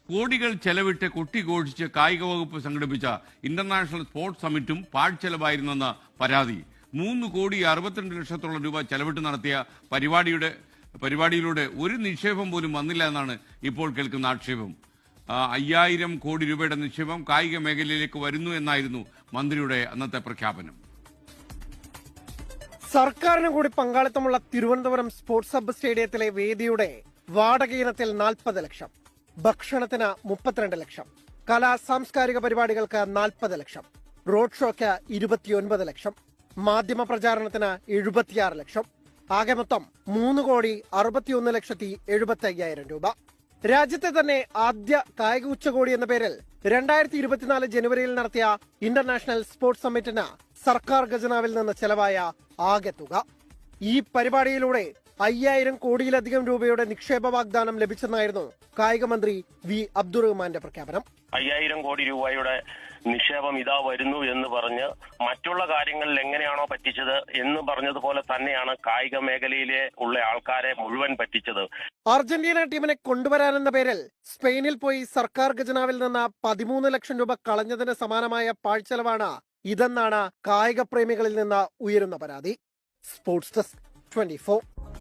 കോടികൾ ചെലവിട്ട് കൊട്ടിഘോഷിച്ച് കായിക വകുപ്പ് സംഘടിപ്പിച്ച ഇന്റർനാഷണൽ സ്പോർട്സ് സമ്മിറ്റും പാഴ്ചെലവായിരുന്നെന്ന പരാതി. 3,62,00,000 രൂപ ചെലവിട്ട് നടത്തിയ പരിപാടിയിലൂടെ ഒരു നിക്ഷേപം പോലും വന്നില്ല എന്നാണ് ഇപ്പോൾ കേൾക്കുന്ന ആക്ഷേപം. 5,000 കോടി രൂപയുടെ നിക്ഷേപം കായിക മേഖലയിലേക്ക് വരുന്നു എന്നായിരുന്നു മന്ത്രിയുടെ അന്നത്തെ പ്രഖ്യാപനം. സർക്കാരിന് കൂടി പങ്കാളിത്തമുള്ള തിരുവനന്തപുരം സ്പോർട്സ് ഹബ്ബ് സ്റ്റേഡിയത്തിലെ വേദിയുടെ വാടക ഇനത്തിൽ 40 ലക്ഷം, ഭക്ഷണത്തിന് 32 ലക്ഷം, കലാ സാംസ്കാരിക പരിപാടികൾക്ക് 40 ലക്ഷം, റോഡ് ഷോയ്ക്ക് 29 ലക്ഷം, മാധ്യമ പ്രചാരണത്തിന് 76 ലക്ഷം, ആകെ മൊത്തം 3,61,75,000 രൂപ. രാജ്യത്തെ തന്നെ ആദ്യ കായിക ഉച്ചകോടി എന്ന പേരിൽ 2024 ജനുവരിയിൽ നടത്തിയ ഇന്റർനാഷണൽ സ്പോർട്സ് സമ്മിറ്റിന് സർക്കാർ ഖജനാവിൽ നിന്ന് ചെലവായ ആകെ തുക. ഈ പരിപാടിയിലൂടെ 5,000 കോടിയിലധികം രൂപയുടെ നിക്ഷേപ വാഗ്ദാനം ലഭിച്ചെന്നായിരുന്നു കായിക മന്ത്രി വി അബ്ദുറഹ്മാന്റെ പ്രഖ്യാപനം. 5,000 കോടി രൂപയുടെ നിക്ഷേപം ഇതാ വരുന്നു എന്ന് പറഞ്ഞ് മറ്റുള്ള കാര്യങ്ങളിൽ എങ്ങനെയാണോ പറ്റിച്ചത് എന്ന് പറഞ്ഞതുപോലെ തന്നെയാണ് കായിക മേഖലയിലെ ഉള്ള ആൾക്കാരെ മുഴുവൻ പറ്റിച്ചത്. അർജന്റീന ടീമിനെ കൊണ്ടുവരാനെന്ന പേരിൽ സ്പെയിനിൽ പോയി സർക്കാർ ഖജനാവിൽ നിന്ന് 13 ലക്ഷം രൂപ കളഞ്ഞതിന് സമാനമായ പാഴ്ചെലവാണ് ഇതെന്നാണ് കായിക പ്രേമികളിൽ നിന്ന് ഉയരുന്ന പരാതി. Sports desk 24.